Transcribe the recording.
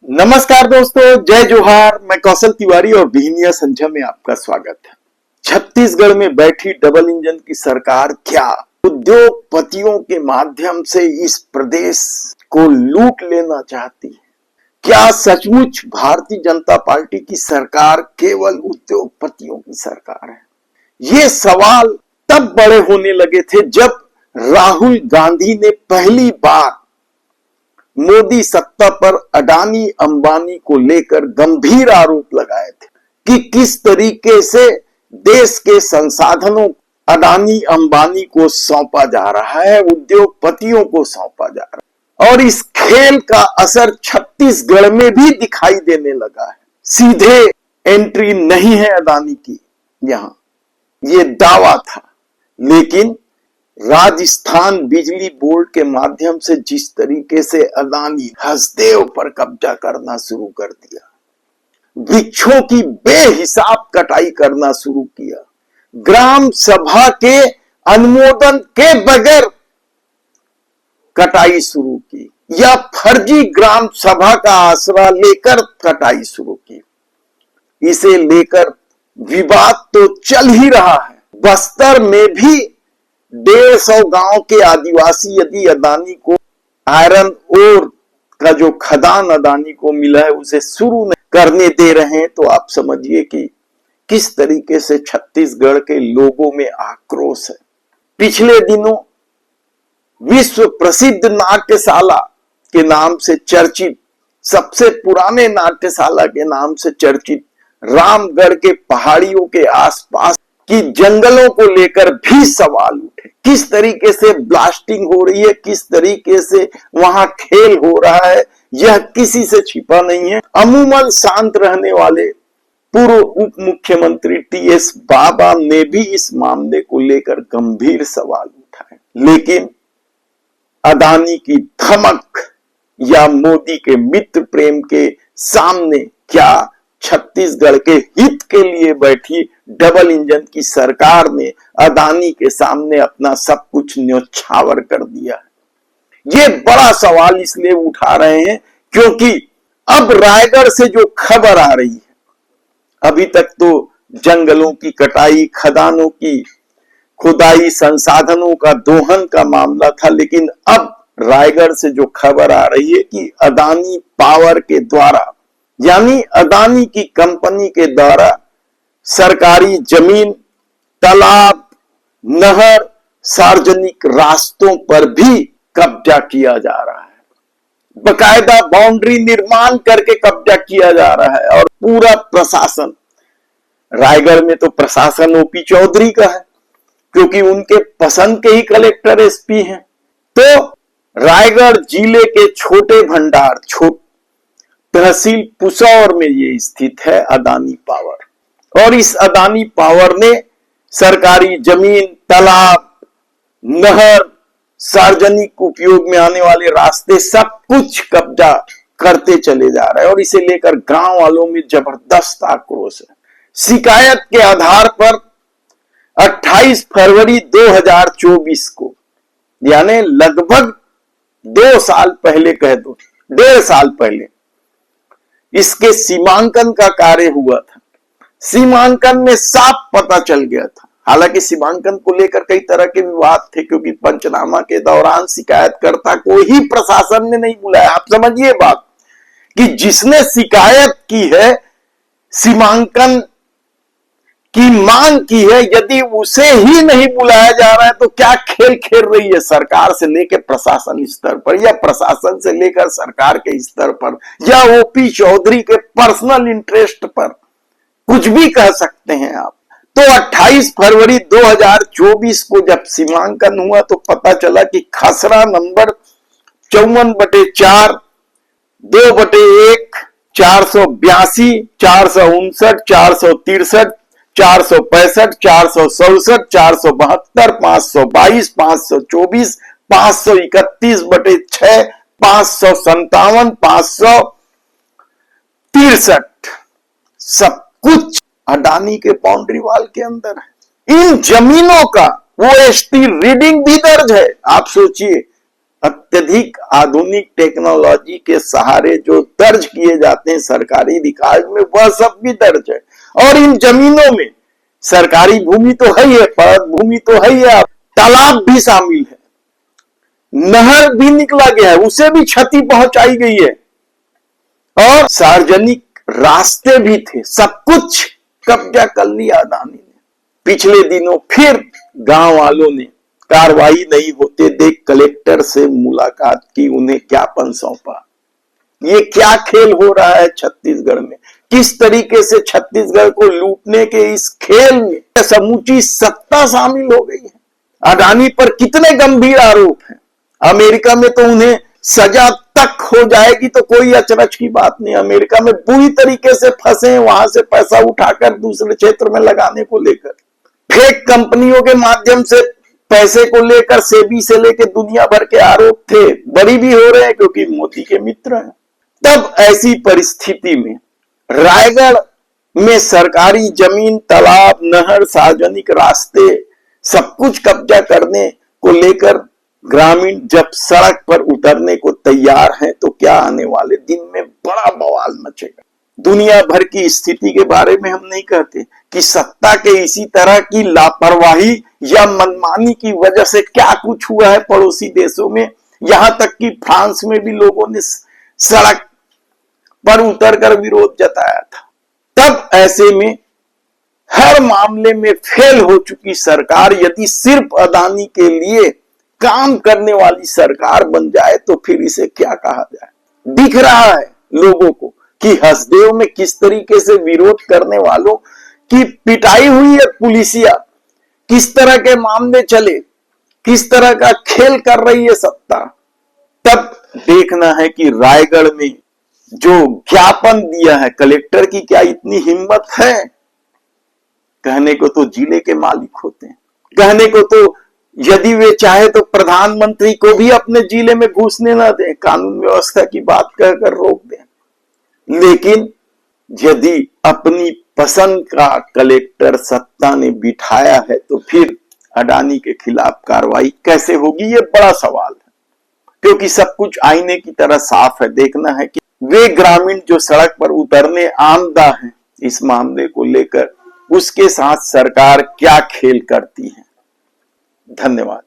नमस्कार दोस्तों, जय जोहार। मैं कौशल तिवारी और बिहनिया संध्या में आपका स्वागत है। छत्तीसगढ़ में बैठी डबल इंजन की सरकार क्या उद्योगपतियों के माध्यम से इस प्रदेश को लूट लेना चाहती है? क्या सचमुच भारतीय जनता पार्टी की सरकार केवल उद्योगपतियों की सरकार है? ये सवाल तब बड़े होने लगे थे जब राहुल गांधी ने पहली बार मोदी सत्ता पर अडानी अंबानी को लेकर गंभीर आरोप लगाए थे कि किस तरीके से देश के संसाधनों अडानी अंबानी को सौंपा जा रहा है, उद्योगपतियों को सौंपा जा रहा है। और इस खेल का असर छत्तीसगढ़ में भी दिखाई देने लगा है। सीधे एंट्री नहीं है अडानी की, यहां ये दावा था, लेकिन राजस्थान बिजली बोर्ड के माध्यम से जिस तरीके से अडानी हसदेव पर कब्जा करना शुरू कर दिया, वृक्षों की बेहिसाब कटाई करना शुरू किया, ग्राम सभा के अनुमोदन के बगैर कटाई शुरू की या फर्जी ग्राम सभा का आसरा लेकर कटाई शुरू की, इसे लेकर विवाद तो चल ही रहा है। बस्तर में भी 150 गांव के आदिवासी यदि अडानी को आयरन ओर का जो खदान अडानी को मिला है उसे शुरू करने दे रहे हैं, तो आप समझिए कि किस तरीके से छत्तीसगढ़ के लोगों में आक्रोश है। पिछले दिनों विश्व प्रसिद्ध नाट्यशाला के नाम से चर्चित, सबसे पुराने नाट्यशाला के नाम से चर्चित रामगढ़ के पहाड़ियों के आसपास कि जंगलों को लेकर भी सवाल उठे। किस तरीके से ब्लास्टिंग हो रही है, किस तरीके से वहां खेल हो रहा है, यह किसी से छिपा नहीं है। अमूमन शांत रहने वाले पूर्व उप मुख्यमंत्री टीएस बाबा ने भी इस मामले को लेकर गंभीर सवाल उठाए, लेकिन अडानी की धमक या मोदी के मित्र प्रेम के सामने क्या छत्तीसगढ़ के हित के लिए बैठी डबल इंजन की सरकार ने अडानी के सामने अपना सब कुछ न्योछावर कर दिया है? ये बड़ा सवाल इसलिए उठा रहे हैं क्योंकि अब रायगढ़ से जो खबर आ रही है, अभी तक तो जंगलों की कटाई, खदानों की खुदाई, संसाधनों का दोहन का मामला था, लेकिन अब रायगढ़ से जो खबर आ रही है कि अडानी पावर के द्वारा, यानी अडानी की कंपनी के द्वारा सरकारी जमीन, तालाब, नहर, सार्वजनिक रास्तों पर भी कब्जा किया जा रहा है। बकायदा बाउंड्री निर्माण करके कब्जा किया जा रहा है। और पूरा प्रशासन, रायगढ़ में तो प्रशासन ओपी चौधरी का है क्योंकि उनके पसंद के ही कलेक्टर एसपी हैं। तो रायगढ़ जिले के छोटे भंडार तहसील पुसौर में ये स्थित है अडानी पावर। और इस अडानी पावर ने सरकारी जमीन, तालाब, नहर, सार्वजनिक उपयोग में आने वाले रास्ते, सब कुछ कब्जा करते चले जा रहे हैं। और इसे लेकर गांव वालों में जबरदस्त आक्रोश है। शिकायत के आधार पर 28 फरवरी 2024 को, यानी लगभग 2 साल पहले, कह दो 1.5 साल पहले, इसके सीमांकन का कार्य हुआ था। सीमांकन में साफ पता चल गया था, हालांकि सीमांकन को लेकर कई तरह के विवाद थे क्योंकि पंचनामा के दौरान शिकायतकर्ता को ही प्रशासन ने नहीं बुलाया। आप समझिए बात कि जिसने शिकायत की है, सीमांकन की मांग की है, यदि उसे ही नहीं बुलाया जा रहा है तो क्या खेल खेल रही है सरकार से लेकर प्रशासन स्तर पर, या प्रशासन से लेकर सरकार के स्तर पर, या ओपी चौधरी के पर्सनल इंटरेस्ट पर, कुछ भी कह सकते हैं आप। तो 28 फरवरी 2024 को जब सीमांकन हुआ तो पता चला कि खसरा नंबर 54/4, 2/1, 482, 459, 463, 465, 467, 472, 522, 524, 531/6, 557, 563, सब कुछ अडानी के बाउंड्री वाल के अंदर है। इन जमीनों का वो एसटी रीडिंग भी दर्ज है। आप सोचिए अत्यधिक आधुनिक टेक्नोलॉजी के सहारे जो दर्ज किए जाते हैं सरकारी रिकॉर्ड में, वह सब भी दर्ज है। और इन जमीनों में सरकारी भूमि तो है ही है, परत भूमि तो है ही है, तालाब भी शामिल है, नहर भी निकला गया है, उसे भी क्षति पहुंचाई गई है, और सार्वजनिक रास्ते भी थे, सब कुछ कब्जा कर लिया अडानी ने। पिछले दिनों फिर गांव वालों ने कार्रवाई नहीं होते देख कलेक्टर से मुलाकात की, उन्हें ज्ञापन सौंपा। ये क्या खेल हो रहा है छत्तीसगढ़ में? किस तरीके से छत्तीसगढ़ को लूटने के इस खेल में समूची सत्ता शामिल हो गई है। अडानी पर कितने गंभीर आरोप हैं। अमेरिका में तो उन्हें सजा तक हो जाएगी तो कोई अचरज की बात नहीं। अमेरिका में बुरी तरीके से फंसे हैं, वहां से पैसा उठाकर दूसरे क्षेत्र में लगाने को लेकर, फेक कंपनियों के माध्यम से पैसे को लेकर सेबी से लेकर दुनिया भर के आरोप थे, बड़ी भी हो रहे हैं क्योंकि मोदी के मित्र हैं। तब ऐसी परिस्थिति में रायगढ़ में सरकारी जमीन, तालाब, नहर, सार्वजनिक रास्ते सब कुछ कब्जा करने को लेकर ग्रामीण जब सड़क पर उतरने को तैयार हैं तो क्या आने वाले दिन में बड़ा बवाल मचेगा। दुनिया भर की स्थिति के बारे में हम नहीं कहते कि सत्ता के इसी तरह की लापरवाही या मनमानी की वजह से क्या कुछ हुआ है पड़ोसी देशों में, यहां तक कि फ्रांस में भी लोगों ने सड़क पर उतरकर विरोध जताया था। तब ऐसे में हर मामले में फेल हो चुकी सरकार यदि सिर्फ अडानी के लिए काम करने वाली सरकार बन जाए तो फिर इसे क्या कहा जाए। दिख रहा है लोगों को कि हसदेव में किस तरीके से विरोध करने वालों की पिटाई हुई है पुलिसिया, किस तरह के मामले चले, किस तरह का खेल कर रही है सत्ता। तब देखना है कि रायगढ़ में जो ज्ञापन दिया है कलेक्टर की, क्या इतनी हिम्मत है? कहने को तो जिले के मालिक होते हैं, कहने को तो यदि वे चाहे तो प्रधानमंत्री को भी अपने जिले में घुसने न दें, कानून व्यवस्था की बात कहकर रोक दें। लेकिन यदि अपनी पसंद का कलेक्टर सत्ता ने बिठाया है तो फिर अडानी के खिलाफ कार्रवाई कैसे होगी, ये बड़ा सवाल है। क्योंकि सब कुछ आईने की तरह साफ है। देखना है कि वे ग्रामीण जो सड़क पर उतरने आमदा हैं इस मामले को लेकर, उसके साथ सरकार क्या खेल करती है। धन्यवाद।